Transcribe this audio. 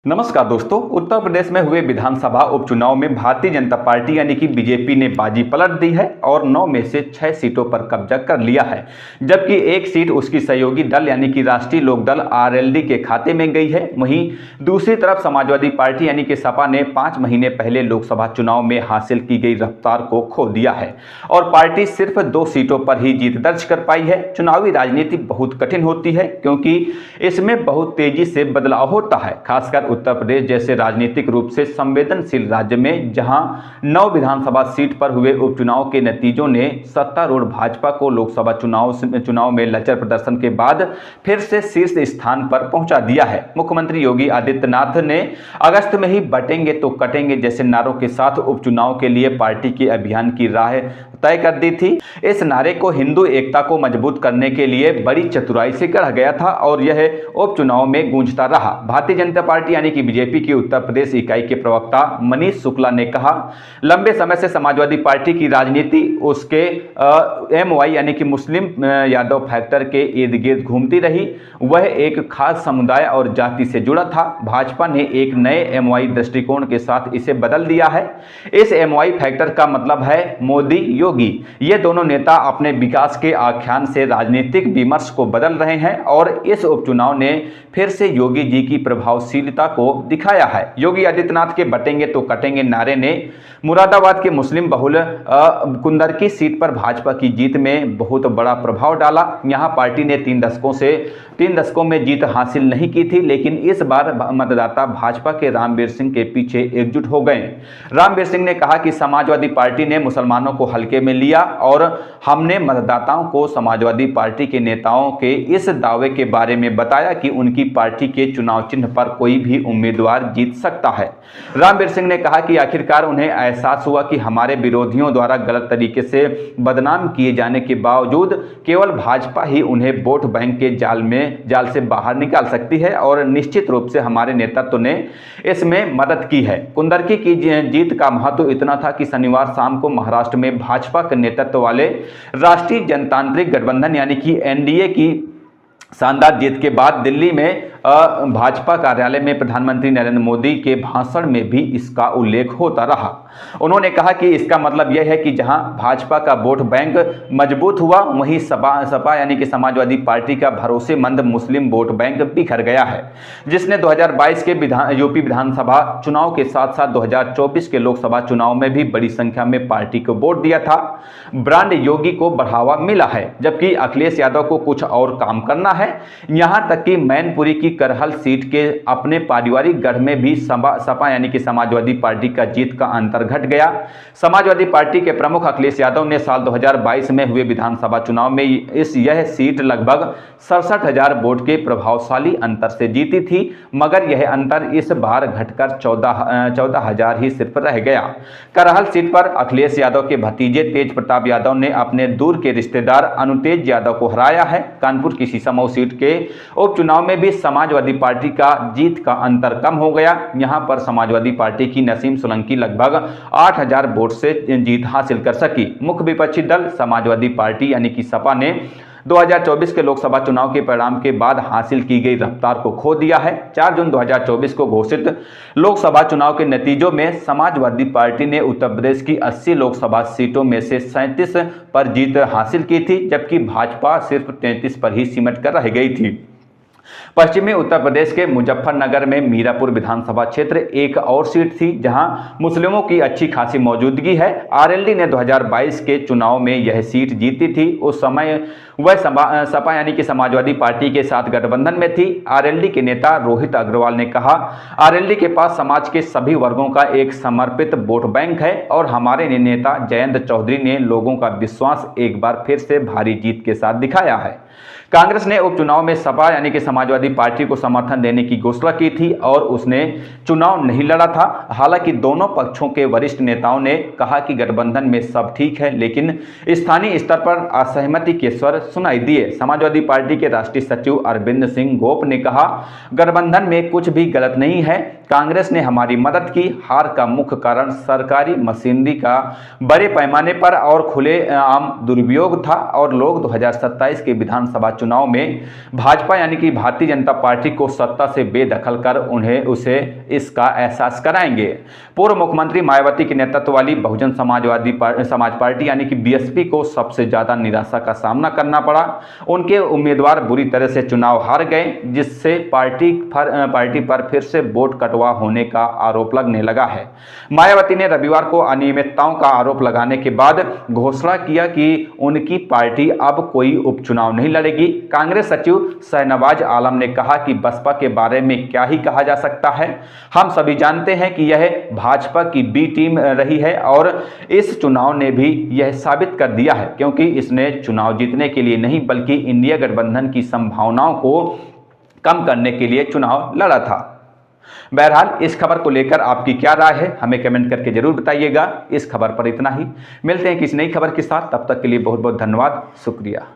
नमस्कार दोस्तों। उत्तर प्रदेश में हुए विधानसभा उपचुनाव में भारतीय जनता पार्टी यानी कि बीजेपी ने बाजी पलट दी है और 9 में से 6 सीटों पर कब्जा कर लिया है, जबकि एक सीट उसकी सहयोगी दल यानी कि राष्ट्रीय लोकदल आरएलडी के खाते में गई है। वहीं दूसरी तरफ समाजवादी पार्टी यानी कि सपा ने 5 महीने पहले लोकसभा चुनाव में हासिल की गई रफ्तार को खो दिया है और पार्टी सिर्फ 2 सीटों पर ही जीत दर्ज कर पाई है। चुनावी राजनीति बहुत कठिन होती है क्योंकि इसमें बहुत तेजी से बदलाव होता है, खासकर उत्तर प्रदेश जैसे राजनीतिक रूप से संवेदनशील राज्य में, जहां 9 विधानसभा सीट पर हुए उपचुनाव के नतीजों ने सत्तारूढ़ भाजपा को लोकसभा चुनाव में लचर प्रदर्शन के बाद फिर से शीर्ष स्थान पर पहुंचा दिया है। मुख्यमंत्री योगी आदित्यनाथ ने अगस्त में ही बटेंगे तो कटेंगे जैसे नारों के साथ उपचुनाव के लिए पार्टी के अभियान की राह तय कर दी थी। इस नारे को हिंदू एकता को मजबूत करने के लिए बड़ी चतुराई से गढ़ा गया था और यह उपचुनाव में गूंजता रहा। भारतीय जनता पार्टी यानी कि बीजेपी की उत्तर प्रदेश इकाई के प्रवक्ता मनीष शुक्ला ने कहा, लंबे समय से समाजवादी पार्टी की राजनीति उसके एमवाई यानी कि मुस्लिम यादव फैक्टर के इर्द गिर्द घूमती रही। वह एक खास समुदाय और जाति से जुड़ा था। भाजपा ने एक नए एमवाई दृष्टिकोण के साथ इसे बदल दिया है। इस एमवाई फैक्टर का मतलब है मोदी योगी। ये दोनों नेता अपने विकास के आख्यान से राजनीतिक विमर्श को बदल रहे हैं और इस उपचुनाव ने फिर से योगी जी की प्रभावशीलता को दिखाया है। योगी आदित्यनाथ के बटेंगे तो कटेंगे नारे ने मुरादाबाद के मुस्लिम बहुल कुंदरकी सीट पर भाजपा की जीत में बहुत बड़ा प्रभाव डाला। यहां पार्टी ने 3 दशकों में जीत हासिल नहीं की थी, लेकिन इस बार मतदाता भाजपा के रामवीर सिंह के पीछे एकजुट हो गए। रामवीर सिंह ने कहा कि समाजवादी पार्टी ने मुसलमानों को हल्के में लिया और हमने मतदाताओं को समाजवादी पार्टी के नेताओं के इस दावे के बारे में बताया कि उनकी पार्टी के चुनाव चिन्ह पर कोई भी उम्मीदवार जीत सकता है। रामवीर सिंह ने कहा कि आखिरकार उन्हें एहसास हुआ कि हमारे विरोधियों द्वारा गलत तरीके से बदनाम किए जाने के बावजूद केवल भाजपा ही उन्हें वोट बैंक के जाल से बाहर निकाल सकती है और निश्चित रूप से हमारे नेतृत्व ने इसमें मदद की है। कुंदरकी की जीत का महत्व इतना था कि शनिवार शाम को महाराष्ट्र में भाजपा के नेतृत्व वाले राष्ट्रीय जनतांत्रिक गठबंधन यानी कि एनडीए की शानदार जीत के बाद दिल्ली में भाजपा कार्यालय में प्रधानमंत्री नरेंद्र मोदी के भाषण में भी इसका उल्लेख होता रहा। उन्होंने कहा कि इसका मतलब यह है कि जहां भाजपा का वोट बैंक मजबूत हुआ, वहीं सपा यानी कि समाजवादी पार्टी का भरोसेमंद मुस्लिम वोट बैंक बिखर गया है, जिसने 2022 के यूपी विधानसभा चुनाव के साथ साथ 2024 के लोकसभा चुनाव में भी बड़ी संख्या में पार्टी को वोट दिया था। ब्रांड योगी को बढ़ावा मिला है, जबकि अखिलेश यादव को कुछ और काम करना है। यहां तक कि मैनपुरी की करहल सीट के अपने पारिवारिक गढ़ में भी सपा यानी कि समाजवादी पार्टी का जीत का अंतर घट गया। समाजवादी पार्टी के प्रमुख अखिलेश यादव ने साल 2022 में हुए विधानसभा चुनाव में यह सीट लगभग 67,000 वोट के प्रभावशाली अंतर से जीती थी, मगर यह अंतर इस बार घटकर 14,000 ही सिर्फ रह गया। करहल सीट पर अखिलेश यादव के भतीजे तेज प्रताप यादव ने अपने दूर के रिश्तेदार अनुतेज यादव को हराया है। कानपुर की शीशमऊ सीट के उपचुनाव में भी समाजवादी पार्टी का जीत का अंतर कम हो गया। यहां पर समाजवादी पार्टी की नसीम सोलंकी लगभग 8,000 वोट से जीत हासिल कर सकी। मुख्य विपक्षी दल समाजवादी पार्टी यानी कि सपा ने 2024 के लोकसभा चुनाव के परिणाम के बाद हासिल की गई रफ्तार को खो दिया है। 4 जून 2024 को घोषित लोकसभा चुनाव के नतीजों में समाजवादी पार्टी ने उत्तर प्रदेश की 80 लोकसभा सीटों में से 37 पर जीत हासिल की थी, जबकि भाजपा सिर्फ 33 पर ही सिमट कर रह गई थी। पश्चिमी उत्तर प्रदेश के मुजफ्फरनगर में मीरापुर विधानसभा क्षेत्र एक और सीट थी जहां मुस्लिमों की अच्छी खासी मौजूदगी है। आरएलडी ने 2022 के चुनाव में यह सीट जीती थी। उस समय वह सपा यानी कि समाजवादी पार्टी के साथ गठबंधन में थी। आरएलडी के नेता रोहित अग्रवाल ने कहा, आरएलडी के पास समाज के सभी वर्गों का एक समर्पित वोट बैंक है और हमारे नेता जयंत चौधरी ने लोगों का विश्वास एक बार फिर से भारी जीत के साथ दिखाया है। कांग्रेस ने उपचुनाव में सपा यानी कि समाजवादी पार्टी को समर्थन देने की घोषणा की थी और उसने चुनाव नहीं लड़ा था। हालांकि दोनों पक्षों के वरिष्ठ नेताओं ने कहा कि गठबंधन में सब ठीक है, लेकिन स्थानीय स्तर पर असहमति के स्वर सुनाई दिए। समाजवादी पार्टी के राष्ट्रीय सचिव अरविंद सिंह गोप ने कहा, गठबंधन में कुछ भी गलत नहीं है। कांग्रेस ने हमारी मदद की। हार का मुख्य कारण सरकारी मशीनरी का बड़े पैमाने पर और खुलेआम दुरुपयोग था और लोग 2027 के विधान विधानसभा चुनाव में भाजपा यानी कि भारतीय जनता पार्टी को सत्ता से बेदखल कर उसे इसका एहसास कराएंगे। पूर्व मुख्यमंत्री मायावती के नेतृत्व वाली बहुजन समाज पार्टी यानी कि बीएसपी को सबसे ज्यादा निराशा का सामना करना पड़ा। उनके उम्मीदवार बुरी तरह से चुनाव हार गए, जिससे पार्टी पर फिर से वोट कटवा होने का आरोप लगने लगा है। मायावती ने रविवार को अनियमितताओं का आरोप लगाने के बाद घोषणा किया कि उनकी पार्टी अब कोई उपचुनाव नहीं लड़ेगी। कांग्रेस सचिव शाहनवाज आलम ने कहा कि बसपा के बारे में क्या ही कहा जा सकता है, हम सभी जानते हैं कि यह भाजपा की बी टीम रही है और इस चुनाव ने भी यह साबित कर दिया है, क्योंकि इसने चुनाव जीतने के लिए नहीं बल्कि इंडिया गठबंधन की संभावनाओं को कम करने के लिए चुनाव लड़ा था। बहरहाल इस खबर को लेकर आपकी क्या राय है, हमें कमेंट करके जरूर बताइएगा। इस खबर पर इतना ही, मिलते हैं किसी नई खबर के साथ, तब तक के लिए बहुत बहुत धन्यवाद, शुक्रिया।